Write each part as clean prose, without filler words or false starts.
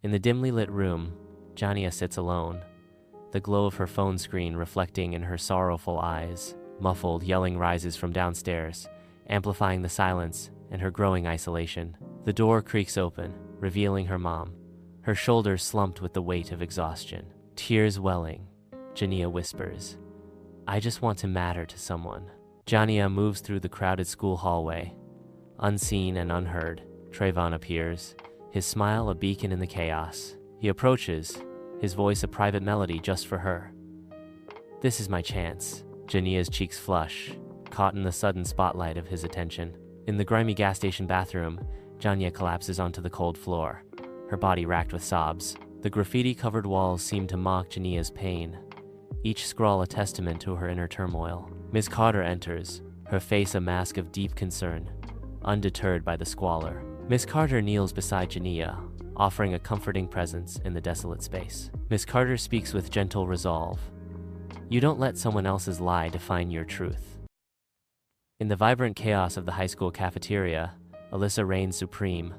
In the dimly lit room, Jania sits alone, the glow of her phone screen reflecting in her sorrowful eyes. Muffled yelling rises from downstairs, amplifying the silence and her growing isolation. The door creaks open, revealing her mom, her shoulders slumped with the weight of exhaustion. Tears welling, Jania whispers, "I just want to matter to someone." Jania moves through the crowded school hallway. Unseen and unheard, Trayvon appears, his smile a beacon in the chaos. He approaches, his voice a private melody just for her. "This is my chance." Jania's cheeks flush, caught in the sudden spotlight of his attention. In the grimy gas station bathroom, Jania collapses onto the cold floor, her body racked with sobs. The graffiti-covered walls seem to mock Jania's pain, each scrawl a testament to her inner turmoil. Ms. Carter enters, her face a mask of deep concern, undeterred by the squalor. Ms. Carter kneels beside Jania, offering a comforting presence in the desolate space. Ms. Carter speaks with gentle resolve. "You don't let someone else's lie define your truth." In the vibrant chaos of the high school cafeteria, Alyssa reigns supreme,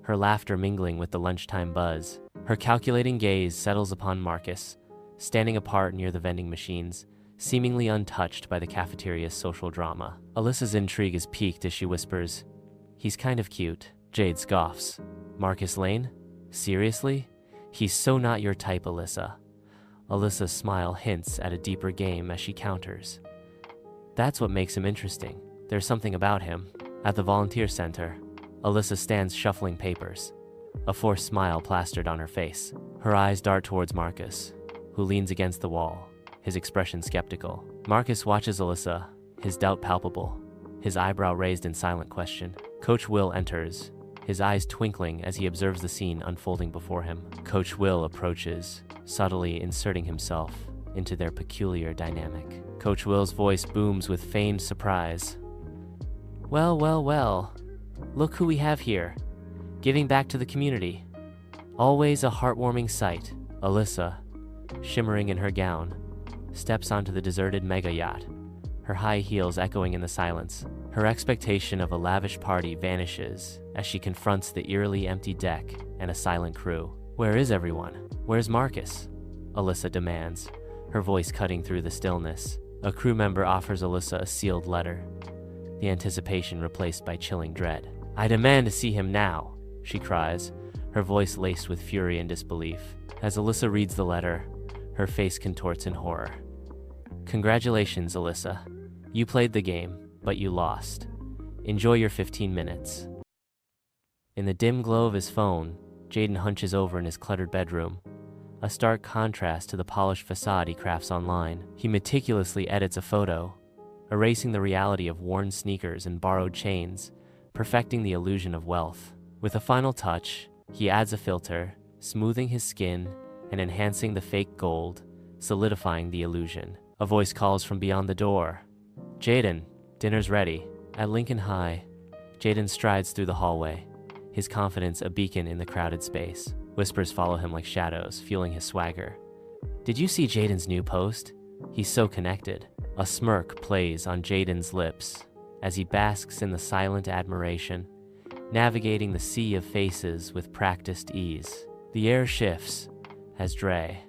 her laughter mingling with the lunchtime buzz. Her calculating gaze settles upon Marcus, standing apart near the vending machines, seemingly untouched by the cafeteria's social drama. Alyssa's intrigue is piqued as she whispers, "He's kind of cute." Jade scoffs. "Marcus Lane? Seriously? He's so not your type, Alyssa." Alyssa's smile hints at a deeper game as she counters, "That's what makes him interesting. There's something about him." At the volunteer center, Alyssa stands shuffling papers, a forced smile plastered on her face. Her eyes dart towards Marcus, who leans against the wall, his expression skeptical. Marcus watches Alyssa, his doubt palpable, his eyebrow raised in silent question. Coach Will enters, his eyes twinkling as he observes the scene unfolding before him. Coach Will approaches, subtly inserting himself into their peculiar dynamic. Coach Will's voice booms with feigned surprise. "Well, well, well. Look who we have here, giving back to the community. Always a heartwarming sight." Alyssa, shimmering in her gown, steps onto the deserted mega yacht, her high heels echoing in the silence. Her expectation of a lavish party vanishes as she confronts the eerily empty deck and a silent crew. "Where is everyone? Where's Marcus?" Alyssa demands, her voice cutting through the stillness. A crew member offers Alyssa a sealed letter, the anticipation replaced by chilling dread. "I demand to see him now," she cries, her voice laced with fury and disbelief. As Alyssa reads the letter, her face contorts in horror. "Congratulations, Alyssa. You played the game, but you lost. Enjoy your 15 minutes. In the dim glow of his phone, Jaden hunches over in his cluttered bedroom, a stark contrast to the polished facade he crafts online. He meticulously edits a photo, erasing the reality of worn sneakers and borrowed chains, perfecting the illusion of wealth. With a final touch, he adds a filter, smoothing his skin and enhancing the fake gold, solidifying the illusion. A voice calls from beyond the door. "Jaden, dinner's ready." At Lincoln High, Jaden strides through the hallway, his confidence a beacon in the crowded space. Whispers follow him like shadows, fueling his swagger. "Did you see Jaden's new post? He's so connected." A smirk plays on Jaden's lips as he basks in the silent admiration, navigating the sea of faces with practiced ease. The air shifts as Dre,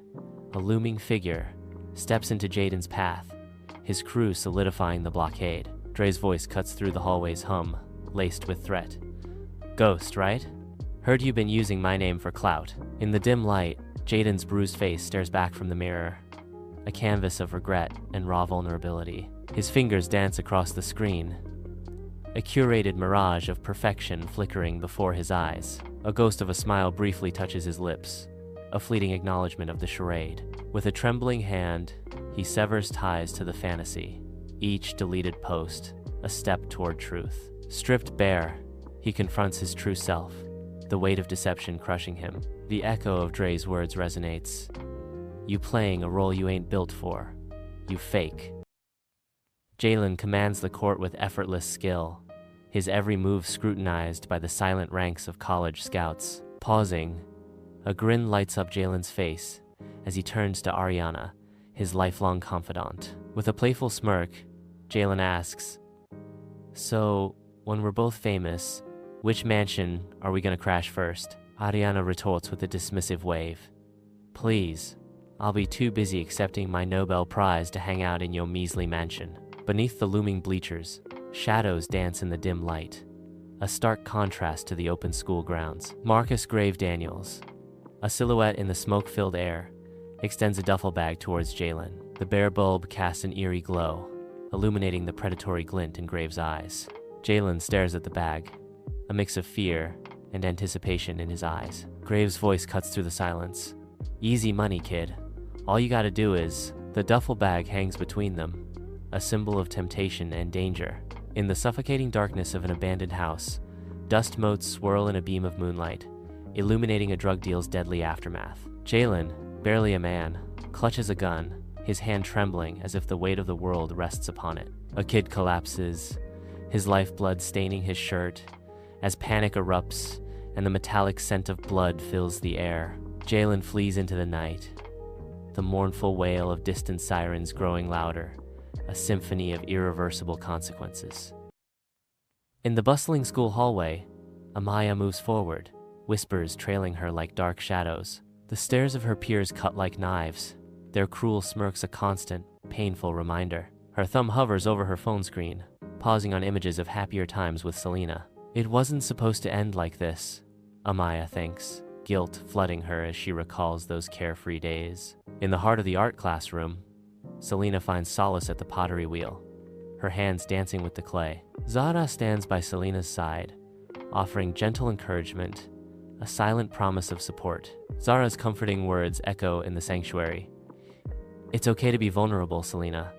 a looming figure, steps into Jaden's path, his crew solidifying the blockade. Dre's voice cuts through the hallway's hum, laced with threat. "Ghost, right? Heard you been using my name for clout." In the dim light, Jaden's bruised face stares back from the mirror, a canvas of regret and raw vulnerability. His fingers dance across the screen, a curated mirage of perfection flickering before his eyes. A ghost of a smile briefly touches his lips, a fleeting acknowledgement of the charade. With a trembling hand, he severs ties to the fantasy, each deleted post a step toward truth. Stripped bare, he confronts his true self, the weight of deception crushing him. The echo of Dre's words resonates. "You playing a role you ain't built for. You fake." Jalen commands the court with effortless skill, his every move scrutinized by the silent ranks of college scouts. Pausing, a grin lights up Jalen's face as he turns to Ariana, his lifelong confidant. With a playful smirk, Jalen asks, "So, when we're both famous, which mansion are we gonna crash first?" Ariana retorts with a dismissive wave. Please, I'll be too busy accepting my Nobel Prize to hang out in your measly mansion. Beneath the looming bleachers, shadows dance in the dim light, a stark contrast to the open school grounds. Marcus Grave Daniels, a silhouette in the smoke-filled air, extends a duffel bag towards Jalen. The bare bulb casts an eerie glow, illuminating the predatory glint in Graves' eyes. Jalen stares at the bag, a mix of fear and anticipation in his eyes. Graves' voice cuts through the silence. Easy money, kid. All you gotta do is... The duffel bag hangs between them, a symbol of temptation and danger. In the suffocating darkness of an abandoned house, dust motes swirl in a beam of moonlight, illuminating a drug deal's deadly aftermath. Jalen, barely a man, clutches a gun, his hand trembling as if the weight of the world rests upon it. A kid collapses, his lifeblood staining his shirt, as panic erupts and the metallic scent of blood fills the air. Jalen flees into the night, the mournful wail of distant sirens growing louder, a symphony of irreversible consequences. In the bustling school hallway, Amaya moves forward, whispers trailing her like dark shadows. The stares of her peers cut like knives, their cruel smirks a constant, painful reminder. Her thumb hovers over her phone screen, pausing on images of happier times with Selena. It wasn't supposed to end like this, Amaya thinks, guilt flooding her as she recalls those carefree days. In the heart of the art classroom, Selena finds solace at the pottery wheel, her hands dancing with the clay. Zara stands by Selena's side, offering gentle encouragement, a silent promise of support. Zara's comforting words echo in the sanctuary. It's okay to be vulnerable, Selena.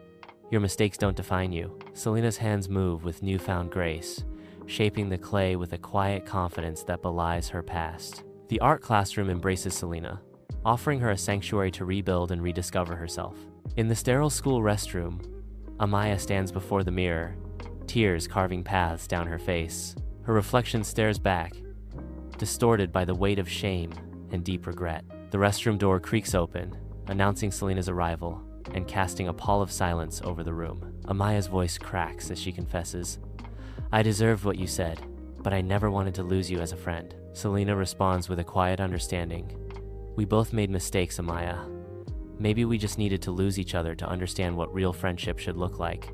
Your mistakes don't define you. Selena's hands move with newfound grace, shaping the clay with a quiet confidence that belies her past. The art classroom embraces Selena, offering her a sanctuary to rebuild and rediscover herself. In the sterile school restroom, Amaya stands before the mirror, tears carving paths down her face. Her reflection stares back, distorted by the weight of shame and deep regret. The restroom door creaks open, announcing Selena's arrival and casting a pall of silence over the room. Amaya's voice cracks as she confesses, I deserved what you said, but I never wanted to lose you as a friend. Selena responds with a quiet understanding. We both made mistakes, Amaya. Maybe we just needed to lose each other to understand what real friendship should look like.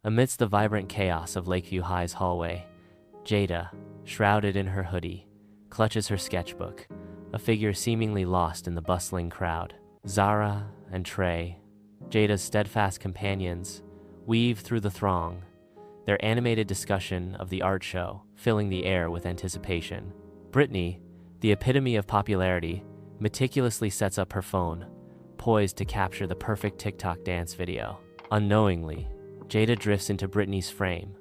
Amidst the vibrant chaos of Lakeview High's hallway, Jada, shrouded in her hoodie, clutches her sketchbook, a figure seemingly lost in the bustling crowd. Zara and Trey, Jada's steadfast companions, weave through the throng, their animated discussion of the art show filling the air with anticipation. Brittany, the epitome of popularity, meticulously sets up her phone, poised to capture the perfect TikTok dance video. Unknowingly, Jada drifts into Brittany's frame,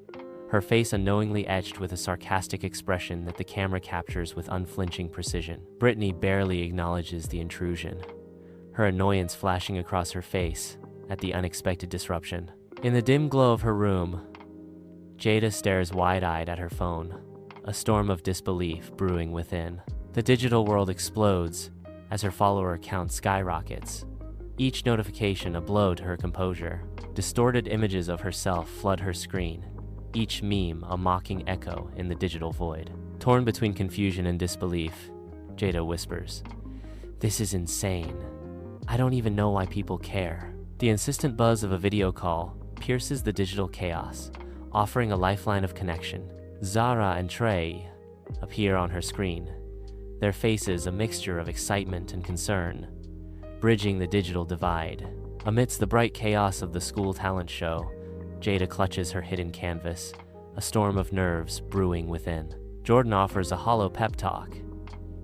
her face unknowingly etched with a sarcastic expression that the camera captures with unflinching precision. Brittany barely acknowledges the intrusion, her annoyance flashing across her face at the unexpected disruption. In the dim glow of her room, Jada stares wide-eyed at her phone, a storm of disbelief brewing within. The digital world explodes as her follower count skyrockets, each notification a blow to her composure. Distorted images of herself flood her screen, each meme a mocking echo in the digital void. Torn between confusion and disbelief, Jada whispers, This is insane. I don't even know why people care. The insistent buzz of a video call pierces the digital chaos, offering a lifeline of connection. Zara and Trey appear on her screen, their faces a mixture of excitement and concern, bridging the digital divide. Amidst the bright chaos of the school talent show, Jada clutches her hidden canvas, a storm of nerves brewing within. Jordan offers a hollow pep talk,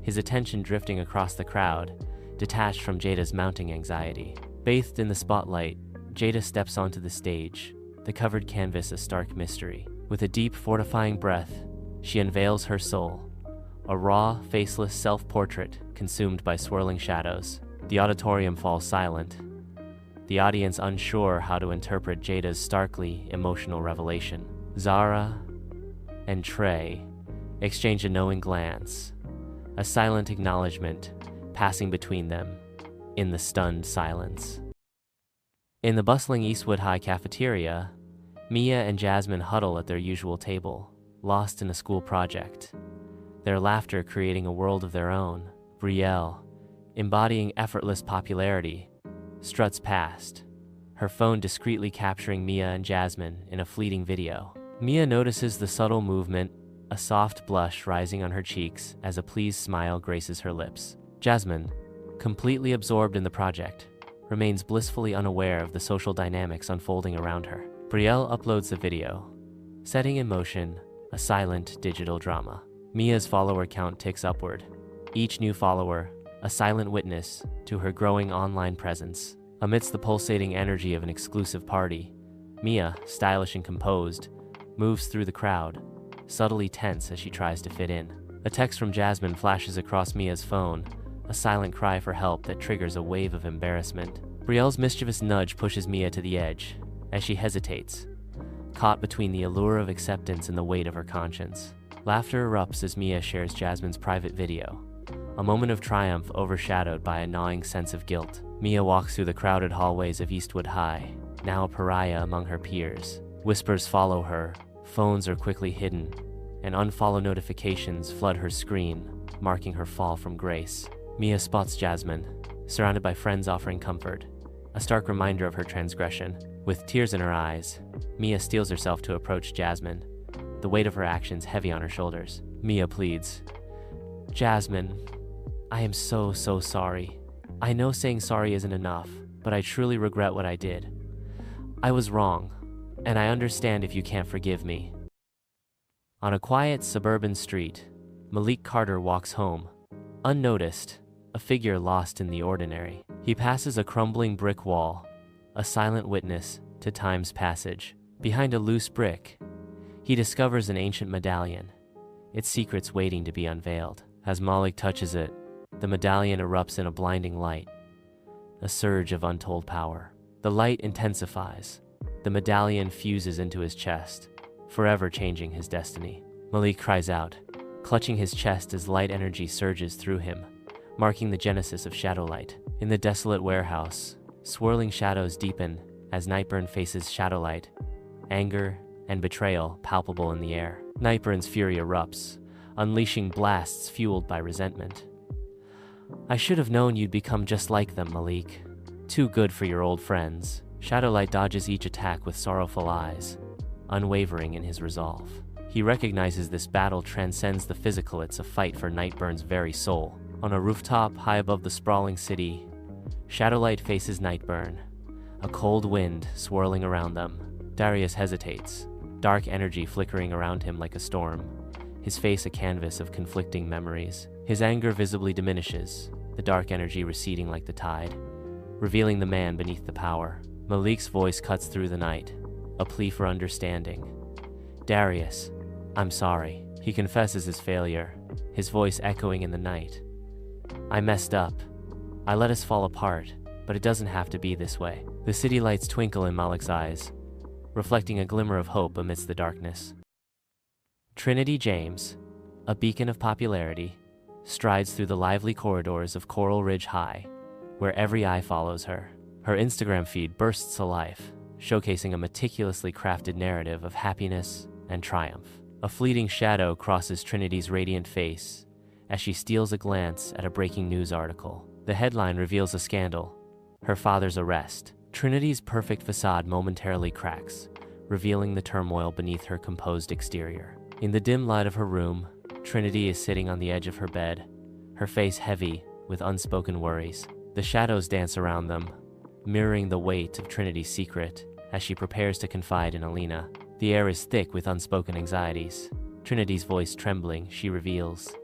his attention drifting across the crowd, detached from Jada's mounting anxiety. Bathed in the spotlight, Jada steps onto the stage, the covered canvas a stark mystery. With a deep, fortifying breath, she unveils her soul, a raw, faceless self-portrait consumed by swirling shadows. The auditorium falls silent, the audience unsure how to interpret Jada's starkly emotional revelation. Zara and Trey exchange a knowing glance, a silent acknowledgement passing between them in the stunned silence. In the bustling Eastwood High cafeteria, Mia and Jasmine huddle at their usual table, lost in a school project. their laughter creating a world of their own. Brielle, embodying effortless popularity, struts past, her phone discreetly capturing Mia and Jasmine in a fleeting video. Mia notices the subtle movement, a soft blush rising on her cheeks as a pleased smile graces her lips. Jasmine, completely absorbed in the project, remains blissfully unaware of the social dynamics unfolding around her. Brielle uploads the video, setting in motion a silent digital drama. Mia's follower count ticks upward, each new follower a silent witness to her growing online presence. Amidst the pulsating energy of an exclusive party, Mia, stylish and composed, moves through the crowd, subtly tense as she tries to fit in. A text from Jasmine flashes across Mia's phone, a silent cry for help that triggers a wave of embarrassment. Brielle's mischievous nudge pushes Mia to the edge, as she hesitates, caught between the allure of acceptance and the weight of her conscience. Laughter erupts as Mia shares Jasmine's private video, a moment of triumph overshadowed by a gnawing sense of guilt. Mia walks through the crowded hallways of Eastwood High, now a pariah among her peers. Whispers follow her, phones are quickly hidden, and unfollow notifications flood her screen, marking her fall from grace. Mia spots Jasmine, surrounded by friends offering comfort, a stark reminder of her transgression. With tears in her eyes, Mia steels herself to approach Jasmine, the weight of her actions heavy on her shoulders. Mia pleads, "Jasmine, I am so sorry. I know saying sorry isn't enough, but I truly regret what I did. I was wrong, and I understand if you can't forgive me." On a quiet suburban street, Malik Carter walks home, unnoticed, a figure lost in the ordinary. He passes a crumbling brick wall, a silent witness to time's passage. Behind a loose brick, he discovers an ancient medallion, its secrets waiting to be unveiled. As Malik touches it, the medallion erupts in a blinding light, a surge of untold power. The light intensifies. The medallion fuses into his chest, forever changing his destiny. Malik cries out, clutching his chest as light energy surges through him, marking the genesis of Shadowlight. In the desolate warehouse, swirling shadows deepen as Nightburn faces Shadowlight, anger and betrayal palpable in the air. Nightburn's fury erupts, unleashing blasts fueled by resentment. "I should have known you'd become just like them, Malik. Too good for your old friends." Shadowlight dodges each attack with sorrowful eyes, unwavering in his resolve. He recognizes this battle transcends the physical, it's a fight for Nightburn's very soul. On a rooftop high above the sprawling city, Shadowlight faces Nightburn, a cold wind swirling around them. Darius hesitates, dark energy flickering around him like a storm, his face a canvas of conflicting memories. His anger visibly diminishes, the dark energy receding like the tide, revealing the man beneath the power. Malik's voice cuts through the night, a plea for understanding. "Darius, I'm sorry." He confesses his failure, his voice echoing in the night. "I messed up. I let us fall apart, but it doesn't have to be this way." The city lights twinkle in Malik's eyes, reflecting a glimmer of hope amidst the darkness. Trinity James, a beacon of popularity, strides through the lively corridors of Coral Ridge High, where every eye follows her. Her Instagram feed bursts to life, showcasing a meticulously crafted narrative of happiness and triumph. A fleeting shadow crosses Trinity's radiant face as she steals a glance at a breaking news article. The headline reveals a scandal, her father's arrest. Trinity's perfect facade momentarily cracks, revealing the turmoil beneath her composed exterior. In the dim light of her room, Trinity is sitting on the edge of her bed, her face heavy with unspoken worries. The shadows dance around them, mirroring the weight of Trinity's secret as she prepares to confide in Alina. The air is thick with unspoken anxieties. Trinity's voice trembling, she reveals,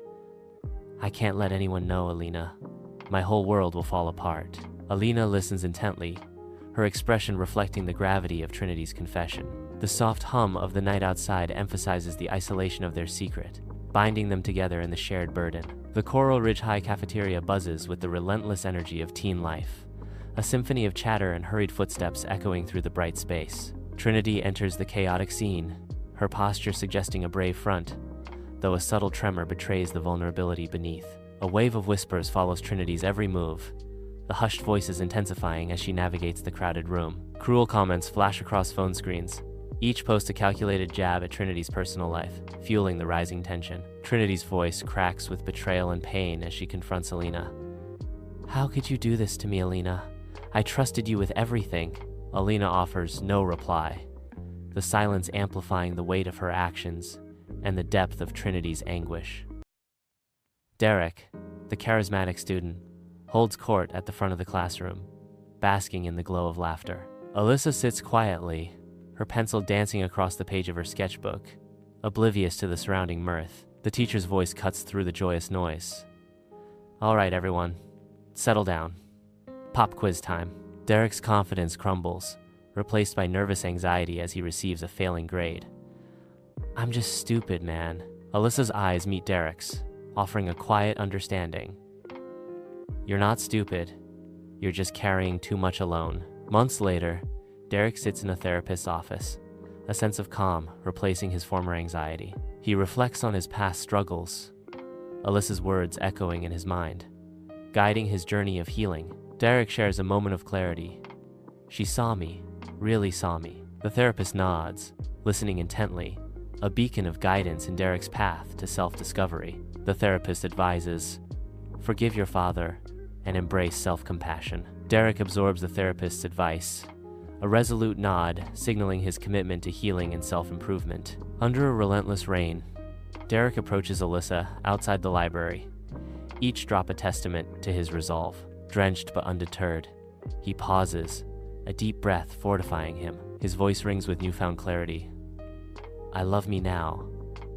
"I can't let anyone know, Alina. My whole world will fall apart." Alina listens intently, her expression reflecting the gravity of Trinity's confession. The soft hum of the night outside emphasizes the isolation of their secret, binding them together in the shared burden. The Coral Ridge High cafeteria buzzes with the relentless energy of teen life, a symphony of chatter and hurried footsteps echoing through the bright space. Trinity enters the chaotic scene, her posture suggesting a brave front, though a subtle tremor betrays the vulnerability beneath. A wave of whispers follows Trinity's every move, the hushed voices intensifying as she navigates the crowded room. Cruel comments flash across phone screens, Each post a calculated jab at Trinity's personal life, fueling the rising tension. Trinity's voice cracks with betrayal and pain as she confronts Alina. "How could you do this to me, Alina? I trusted you with everything." Alina offers no reply, the silence amplifying the weight of her actions and the depth of Trinity's anguish. Derek, the charismatic student, holds court at the front of the classroom, basking in the glow of laughter. Alyssa sits quietly, her pencil dancing across the page of her sketchbook, oblivious to the surrounding mirth. The teacher's voice cuts through the joyous noise. "All right, everyone, settle down. Pop quiz time." Derek's confidence crumbles, replaced by nervous anxiety as he receives a failing grade. "I'm just stupid, man." Alyssa's eyes meet Derek's, offering a quiet understanding. "You're not stupid. You're just carrying too much alone." Months later, Derek sits in a therapist's office, a sense of calm replacing his former anxiety. He reflects on his past struggles, Alyssa's words echoing in his mind, guiding his journey of healing. Derek shares a moment of clarity. "She saw me, really saw me." The therapist nods, listening intently, a beacon of guidance in Derek's path to self-discovery. The therapist advises, "Forgive your father and embrace self-compassion." Derek absorbs the therapist's advice, a resolute nod signaling his commitment to healing and self-improvement. Under a relentless rain, Derek approaches Alyssa outside the library, each drop a testament to his resolve. Drenched but undeterred, he pauses, a deep breath fortifying him. His voice rings with newfound clarity. "I love me now,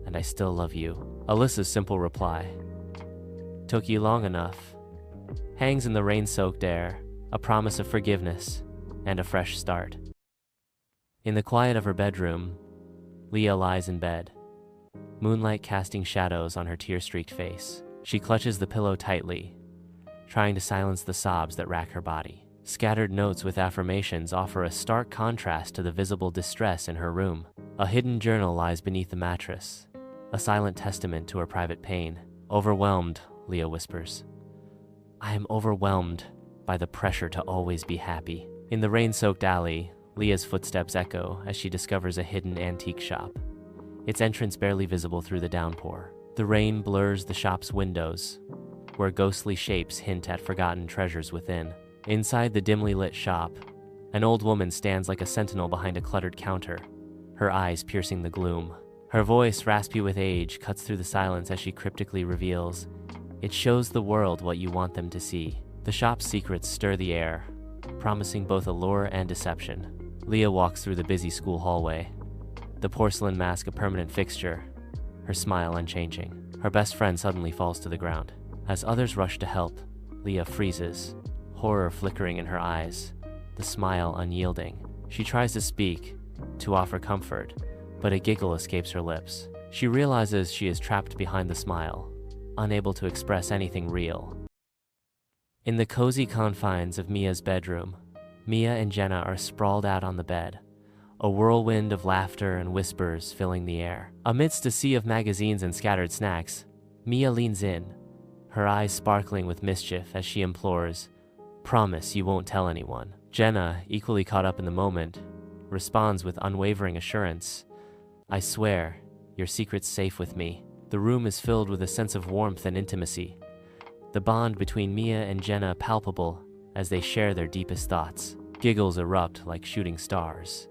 and I still love you." Alyssa's simple reply, "Took you long enough," hangs in the rain-soaked air, a promise of forgiveness and a fresh start. In the quiet of her bedroom, Leah lies in bed, moonlight casting shadows on her tear-streaked face. She clutches the pillow tightly, trying to silence the sobs that rack her body. Scattered notes with affirmations offer a stark contrast to the visible distress in her room. A hidden journal lies beneath the mattress, a silent testament to her private pain. "Overwhelmed," Leah whispers. "I am overwhelmed by the pressure to always be happy." In the rain-soaked alley, Leah's footsteps echo as she discovers a hidden antique shop, its entrance barely visible through the downpour. The rain blurs the shop's windows, where ghostly shapes hint at forgotten treasures within. Inside the dimly lit shop, an old woman stands like a sentinel behind a cluttered counter, her eyes piercing the gloom. Her voice, raspy with age, cuts through the silence as she cryptically reveals, "It shows the world what you want them to see." The shop's secrets stir the air, promising both allure and deception. Leah walks through the busy school hallway, the porcelain mask a permanent fixture, her smile unchanging. Her best friend suddenly falls to the ground. As others rush to help, Leah freezes, horror flickering in her eyes, the smile unyielding. She tries to speak, to offer comfort, but a giggle escapes her lips. She realizes she is trapped behind the smile, unable to express anything real. In the cozy confines of Mia's bedroom, Mia and Jenna are sprawled out on the bed, a whirlwind of laughter and whispers filling the air. Amidst a sea of magazines and scattered snacks, Mia leans in, her eyes sparkling with mischief as she implores, "Promise you won't tell anyone." Jenna, equally caught up in the moment, responds with unwavering assurance, "I swear, your secret's safe with me." The room is filled with a sense of warmth and intimacy, the bond between Mia and Jenna palpable as they share their deepest thoughts. Giggles erupt like shooting stars,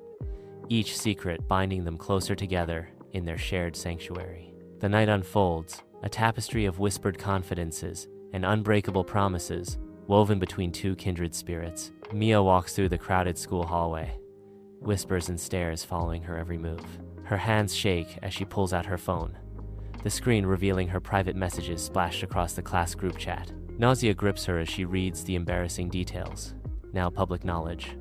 each secret binding them closer together in their shared sanctuary. The night unfolds, a tapestry of whispered confidences and unbreakable promises woven between two kindred spirits. Mia walks through the crowded school hallway, whispers and stares following her every move. Her hands shake as she pulls out her phone, the screen revealing her private messages splashed across the class group chat. Nausea grips her as she reads the embarrassing details, now public knowledge,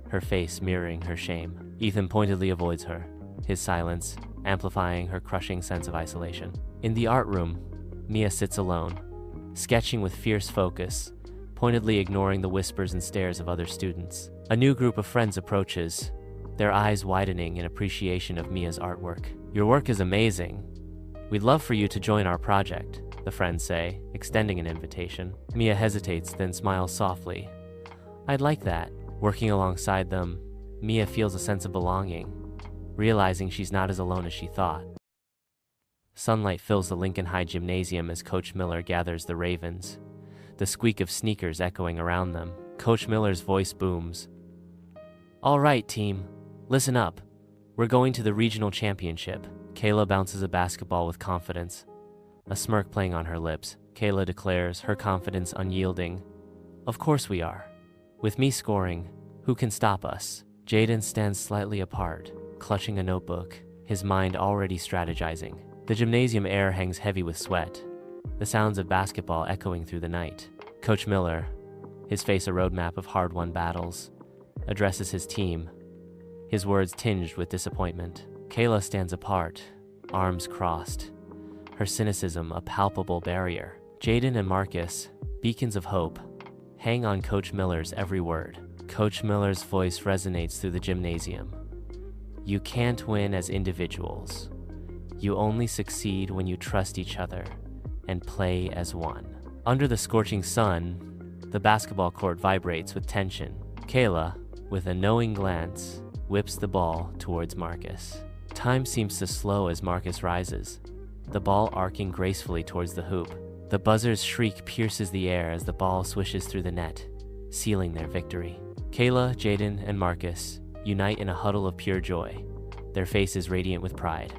her face mirroring her shame. Ethan pointedly avoids her, his silence amplifying her crushing sense of isolation. In the art room, Mia sits alone, sketching with fierce focus, pointedly ignoring the whispers and stares of other students. A new group of friends approaches, their eyes widening in appreciation of Mia's artwork. "Your work is amazing. We'd love for you to join our project," the friends say, extending an invitation. Mia hesitates, then smiles softly. "I'd like that." Working alongside them, Mia feels a sense of belonging, realizing she's not as alone as she thought. Sunlight fills the Lincoln High gymnasium as Coach Miller gathers the Ravens, the squeak of sneakers echoing around them. Coach Miller's voice booms. "All right, team, listen up. We're going to the regional championship." Kayla bounces a basketball with confidence, a smirk playing on her lips. Kayla declares, her confidence unyielding. "Of course we are. With me scoring, who can stop us?" Jaden stands slightly apart, clutching a notebook, his mind already strategizing. The gymnasium air hangs heavy with sweat, the sounds of basketball echoing through the night. Coach Miller, his face a roadmap of hard-won battles, addresses his team, his words tinged with disappointment. Kayla stands apart, arms crossed, her cynicism a palpable barrier. Jaden and Marcus, beacons of hope, hang on Coach Miller's every word. Coach Miller's voice resonates through the gymnasium. "You can't win as individuals. You only succeed when you trust each other and play as one." Under the scorching sun, the basketball court vibrates with tension. Kayla, with a knowing glance, whips the ball towards Marcus. Time seems to slow as Marcus rises, the ball arcing gracefully towards the hoop. The buzzer's shriek pierces the air as the ball swishes through the net, sealing their victory. Kayla, Jaden, and Marcus unite in a huddle of pure joy, their faces radiant with pride.